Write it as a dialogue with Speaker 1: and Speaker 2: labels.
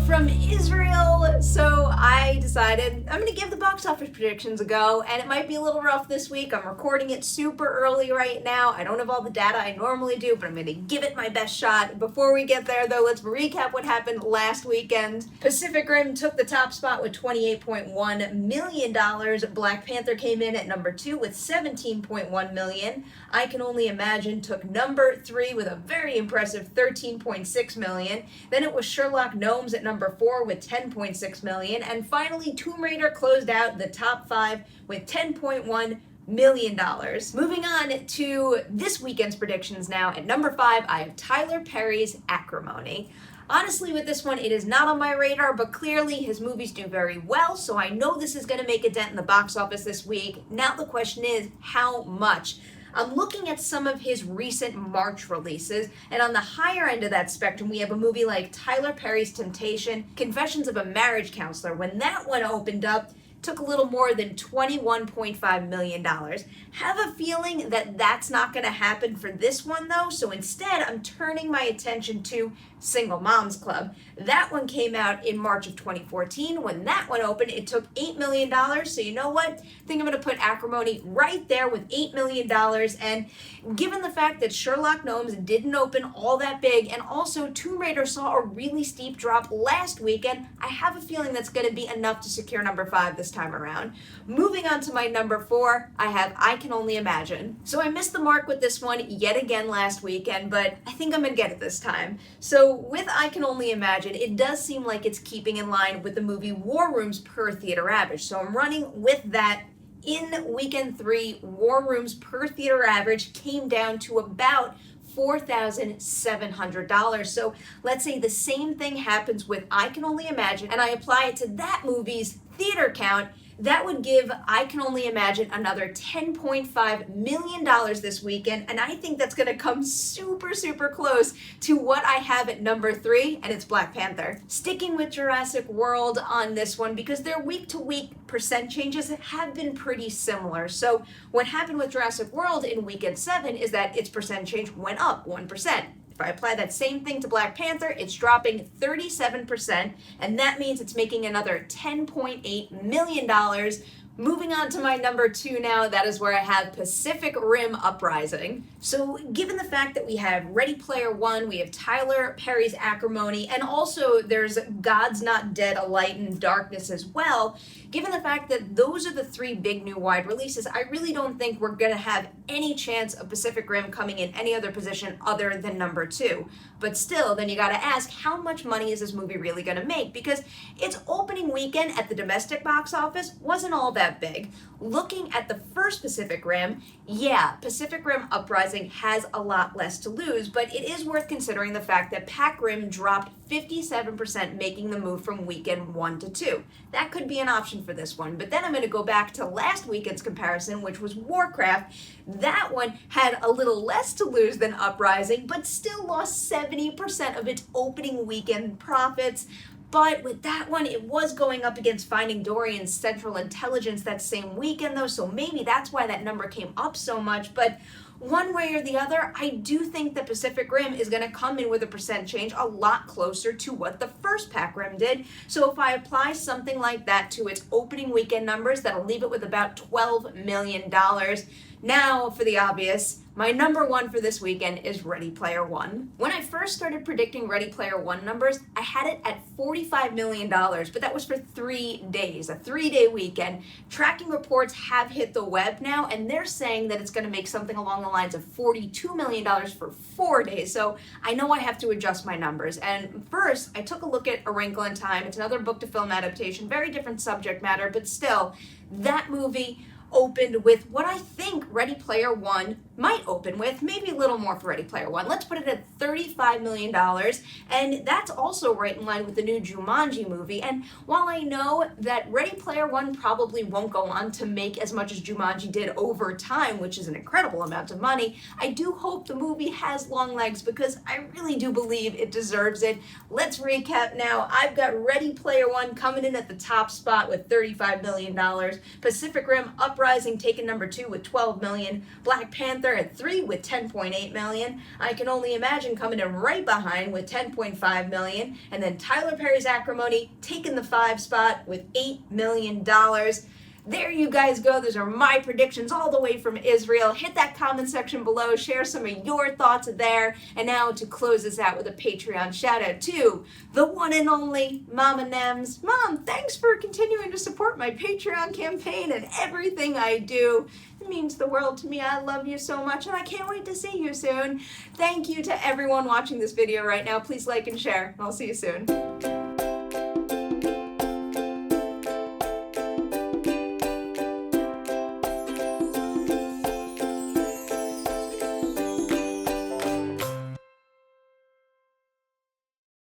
Speaker 1: from Israel. So I decided I'm going to give the box office predictions a go, and it might be a little rough this week. I'm recording it super early right now. I don't have all the data I normally do, but I'm going to give it my best shot. Before we get there, though, let's recap what happened last weekend. Pacific Rim took the top spot with $28.1 million. Black Panther came in at number 2 with $17.1 million. I Can Only Imagine took number 3 with a very impressive $13.6 million. Then it was Sherlock Gnomes at number 4 with $10.6 million. And finally, Tomb Raider closed out the top 5 with $10.1 million. Moving on to this weekend's predictions now. At number 5, I have Tyler Perry's Acrimony. Honestly, with this one, it is not on my radar, but clearly his movies do very well, so I know this is going to make a dent in the box office this week. Now the question is, how much? I'm looking at some of his recent March releases, and on the higher end of that spectrum, we have a movie like Tyler Perry's Temptation, Confessions of a Marriage Counselor. When that one opened up, took a little more than $21.5 million. Have a feeling that that's not going to happen for this one, though, so instead I'm turning my attention to Single Moms Club. That one came out in March of 2014. When that one opened, it took $8 million, so you know what? I think I'm going to put Acrimony right there with $8 million, and given the fact that Sherlock Gnomes didn't open all that big, and also Tomb Raider saw a really steep drop last weekend, I have a feeling that's going to be enough to secure number 5 this time around. Moving on to my number 4, I have I Can Only Imagine. So I missed the mark with this one yet again last weekend, but I think I'm going to get it this time. So with I Can Only Imagine, it does seem like it's keeping in line with the movie War Rooms per theater average. So I'm running with that. In weekend 3, War Rooms per theater average came down to about $4,700. So let's say the same thing happens with I Can Only Imagine, and I apply it to that movie's theater count. That would give I Can Only Imagine another $10.5 million this weekend, and I think that's going to come super, super close to what I have at number 3, and it's Black Panther. Sticking with Jurassic World on this one, because their week-to-week percent changes have been pretty similar. So what happened with Jurassic World in weekend 7 is that its percent change went up 1%. If I apply that same thing to Black Panther, it's dropping 37%, and that means it's making another $10.8 million. Moving on to my number 2 now, that is where I have Pacific Rim Uprising. So given the fact that we have Ready Player One, we have Tyler Perry's Acrimony, and also there's God's Not Dead, A Light in Darkness as well, given the fact that those are the 3 big new wide releases, I really don't think we're going to have any chance of Pacific Rim coming in any other position other than number 2. But still, then you got to ask, how much money is this movie really going to make? Because its opening weekend at the domestic box office wasn't all that big. Looking at the first Pacific Rim, yeah, Pacific Rim Uprising has a lot less to lose, but it is worth considering the fact that Pac Rim dropped 57%, making the move from weekend 1 to 2. That could be an option for this one, but then I'm going to go back to last weekend's comparison, which was Warcraft. That one had a little less to lose than Uprising, but still lost 70% of its opening weekend profits. But with that one, it was going up against Finding Dory and Central Intelligence that same weekend, though, so maybe that's why that number came up so much. But one way or the other, I do think that Pacific Rim is going to come in with a percent change a lot closer to what the first Pac Rim did. So if I apply something like that to its opening weekend numbers, that'll leave it with about $12 million. Now, for the obvious, my number 1 for this weekend is Ready Player One. When I first started predicting Ready Player One numbers, I had it at $45 million, but that was for 3 days, a 3-day weekend. Tracking reports have hit the web now, and they're saying that it's going to make something along the lines of $42 million for 4 days, so I know I have to adjust my numbers. And first, I took a look at A Wrinkle in Time. It's another book-to-film adaptation, very different subject matter, but still, that movie opened with what I think Ready Player One might open with, maybe a little more for Ready Player One. Let's put it at $35 million, and that's also right in line with the new Jumanji movie. And while I know that Ready Player One probably won't go on to make as much as Jumanji did over time, which is an incredible amount of money, I do hope the movie has long legs because I really do believe it deserves it. Let's recap now. I've got Ready Player One coming in at the top spot with $35 million, Pacific Rim Uprising Uprising taking number 2 with 12 million, Black Panther at 3 with 10.8 million, I Can Only Imagine coming in right behind with 10.5 million, and then Tyler Perry's Acrimony taking the 5 spot with $8 million. There you guys go. Those are my predictions all the way from Israel. Hit that comment section below. Share some of your thoughts there. And now to close this out with a Patreon shout out to the one and only Mama Nems. Mom, thanks for continuing to support my Patreon campaign and everything I do. It means the world to me. I love you so much and I can't wait to see you soon. Thank you to everyone watching this video right now. Please like and share. I'll see you soon.